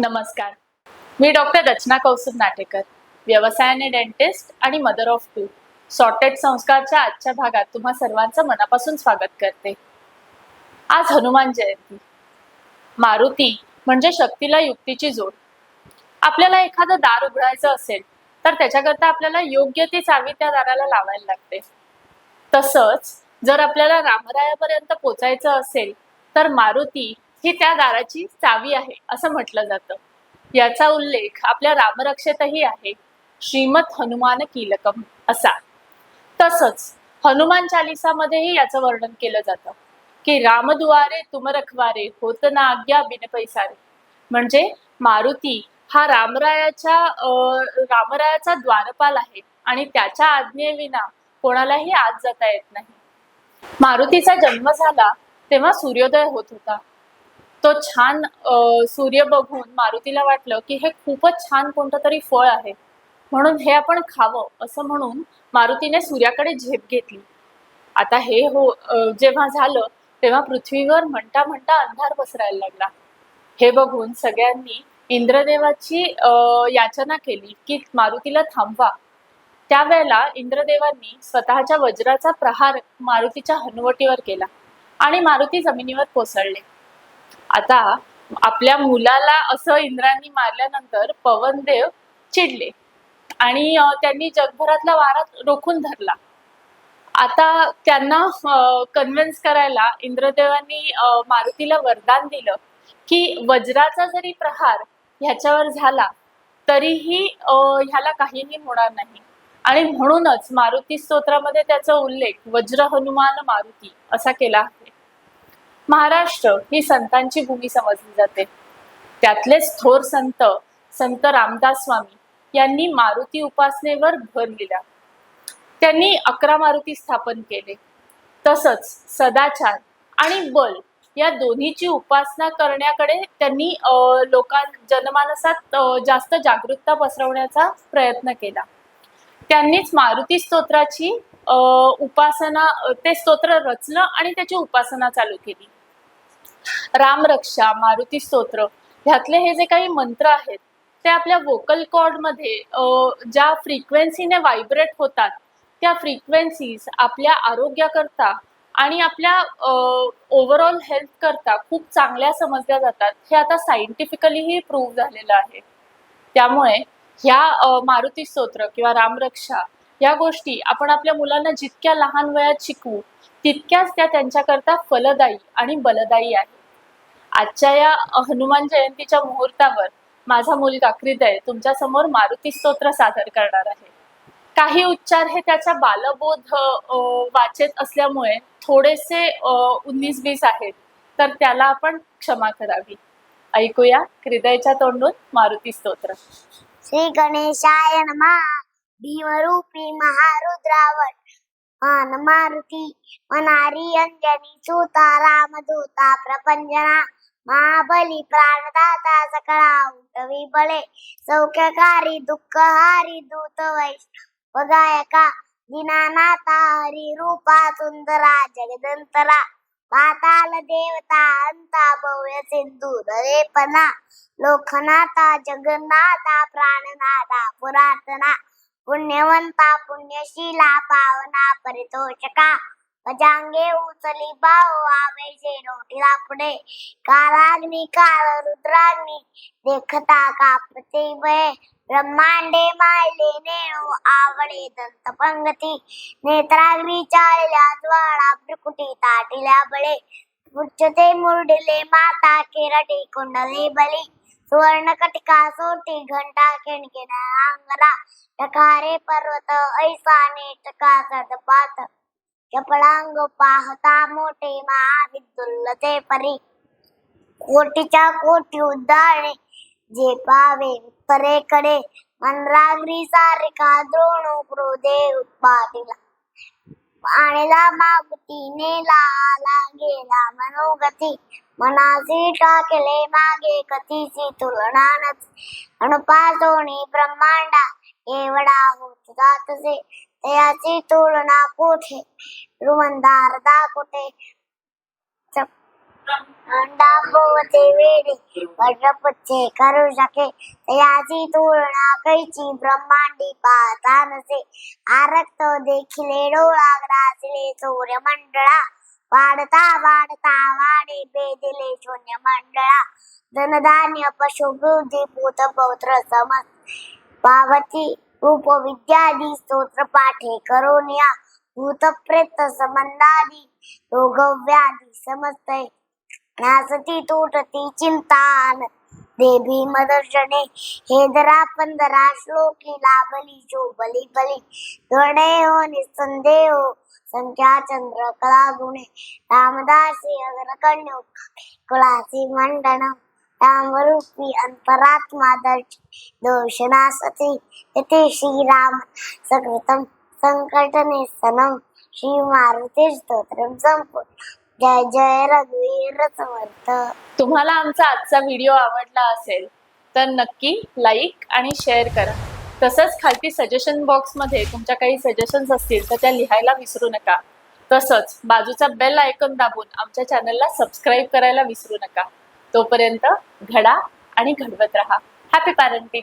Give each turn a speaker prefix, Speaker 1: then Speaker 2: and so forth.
Speaker 1: नमस्कार. मी डॉक्टर रचना कौस्तुभ नाटेकर, व्यवसायाने डेंटिस्ट आणि मदर ऑफ टू. सॉर्टेड संस्कारच्या आजच्या भागात तुम्हा सर्वांचं मनापासून स्वागत करते. आज हनुमान जयंती. मारुती म्हणजे शक्तीला युक्तीची जोड. आपल्याला एखादं दार उघडायचं असेल तर त्याच्याकरता आपल्याला योग्य ती चावी त्या दाराला लावायला लागते. तसंच जर आपल्याला रामरायापर्यंत पोचायचं असेल तर मारुती ही त्या दाराची चावी आहे असं म्हटलं जातं. याचा उल्लेख आपल्या रामरक्षेतही आहे, श्रीमद हनुमान कीलकम असा. तसंच हनुमान चालिसामध्येही याचं वर्णन केलं जातं की रामदुआरे तुम रखवारे होत ना आज्ञा बिन पैसारे. म्हणजे मारुती हा रामरायाचा द्वारपाल आहे आणि त्याच्या आज्ञेविना कोणालाही आत जाता येत नाही. मारुतीचा जन्म झाला तेव्हा सूर्योदय होत होता. तो छान सूर्य बघून मारुतीला वाटलं की हे खूपच छान कोणतं तरी फळ आहे, म्हणून हे आपण खावं असं म्हणून मारुतीने सूर्याकडे झेप घेतली. आता हे जेव्हा झालं तेव्हा पृथ्वीवर म्हणता म्हणता अंधार पसरायला लागला. हे बघून सगळ्यांनी इंद्रदेवाची याचना केली की मारुतीला थांबवा. त्यावेळेला इंद्रदेवांनी स्वतःच्या वज्राचा प्रहार मारुतीच्या हनुवटीवर केला आणि मारुती जमिनीवर कोसळले. आता आपल्या मुलाला असं इंद्रांनी मारल्यानंतर पवनदेव चिडले आणि त्यांनी जगभरातला वारा रोखून धरला. आता त्यांना कन्व्हिन्स करायला इंद्रदेवांनी मारुतीला वरदान दिलं की वज्राचा जरी प्रहार ह्याच्यावर झाला तरीही ह्याला काहीही होणार नाही. आणि म्हणूनच मारुती स्तोत्रामध्ये त्याचा उल्लेख वज्र हनुमान मारुती असा केला आहे. महाराष्ट्र ही संतांची भूमी समजली जाते. त्यातलेच थोर संत रामदास स्वामी यांनी मारुती उपासनेवर भर दिला. त्यांनी 11 मारुती स्थापन केले. तसंच सदाचार आणि बल या दोन्हीची उपासना करण्याकडे त्यांनी जनमानसात जास्त जागरूकता पसरवण्याचा प्रयत्न केला. त्यांनीच मारुती स्तोत्राची उपासना, ते स्तोत्र रचलं आणि त्याची उपासना चालू केली. रामरक्षा, मारुती स्तोत्र ह्यातले हे जे काही मंत्र आहेत ते आपल्या वोकल कॉर्ड मध्ये ज्या फ्रिक्वेन्सीने व्हायब्रेट होतात त्या फ्रिक्वेन्सीज आपल्या आरोग्याकरता आणि आपल्या ओव्हरऑल हेल्थ करता खूप चांगल्या समजल्या जातात. हे आता सायंटिफिकलीही प्रूव्ह झालेलं आहे. त्यामुळे ह्या मारुती स्तोत्र किंवा रामरक्षा या गोष्टी आपण आपल्या मुलांना जितक्या लहान वयात शिकवू तितक्याच त्या त्यांच्याकरता फलदायी आणि बलदायी आहे. आजच्या या हनुमान जयंतीच्या मुहूर्तावर माझा मुलगा हृदय तुमच्या समोर मारुती स्तोत्र सादर करणार आहे. काही उच्चार हे त्याचा बालबोध वाचेत असल्यामुळे थोडेसे 19-20 आहेत, तर त्याला आपण क्षमा करावी. ऐकूया हृदयच्या तोंडून मारुती स्तोत्र.
Speaker 2: श्री गणेशाय नमः. भीमरूपी महारुद्रावट मान मारुती मनारी अंजनी सुता रामदूता प्रपंजना महाबली प्राणदाता सकळा उठवी बळे सौख्यकारी दुःखहारी दूत वैष्णव गायका दीनानाथा हरी रूपा सुंदरा जगदंतरा पाताल देवता अंता भव्य सिंधू दरेपना लोकनाथा जगन्नाथा प्राणनाथा पुरातना पुण्यवंता पुण्यशीला पावना परितोषका भजांगे उचली बाहो आवेशे रोटीला पुढे कालाग्नी काल रुद्राग्नी देखता कापते भय ब्रह्मांडे मायले नेणू आवडे दंत पंगती नेत्राग्नी चालल्या ज्वाळा भ्रुकुटी ताटिल्या बळे उच्चते मुरडले माता केरटे कुंडले बली सुवर्ण कटिका सोटी घंटा खिणकिन अंगरा टकारे पर्वत ऐसा नेटका सदपात चपळांग पाहता मोठे महाविद्युल्ल ते परी कोटीच्या कोटी उद्दाणे जे पावे उत्तरेकडे मनराग्री सारिका द्रोणू क्रोधे उत्पादिला आणला मागती नेला आला गेला मनोगती मनासी टाकले मागे कथीची तुलना नच अणुपासोणी ब्रह्मांडा एवढा होत जातसे तयाची तुलना कोठे रुमंदार दा कुठे अंडाभोवते वेडे वज्रपुच्छे करू शके याची तुलना कैची ब्रह्मांडी पाहता नसे आरक्त देखिले डोळा ग्रासले सूर्यमंडळा वाढता वाढता वाढे बेदिले शून्य मंडळा धनधान्य पशु बुद्धी भूत पौत्र समज पावती रूप विद्यादी स्तोत्र पाठे करोनिया भूत प्रेत संबंधादी रोग व्याधी समजते नासती तुटती चिंतान देवी मदर्शने हे दरा पंधरा श्लोकी लाभली जो बली बली गणे हो निसंदेह हो संख्या चंद्र कला गुणे रामदासी अग्रकण्यो कुलासी मंडनम रामरूपी अंतरात्मा दर्श दोषनासती इति श्रीराम सकृतं संकटने सनम श्री मारुती स्तोत्रम संपूर्ण जय जय रघुवीर समर्थ.
Speaker 1: तुम्हाला आमचा आजचा व्हिडिओ आवडला असेल तर नक्की लाईक आणि शेअर करा. तसंच खालती सजेशन बॉक्समध्ये तुमच्या काही सजेशन्स असतील तर त्या लिहायला विसरू नका. तसंच बाजूचा बेल आयकॉन दाबून आमच्या चॅनलला सबस्क्राईब करायला विसरू नका. तोपर्यंत घडा आणि घडवत राहा. Happy parenting.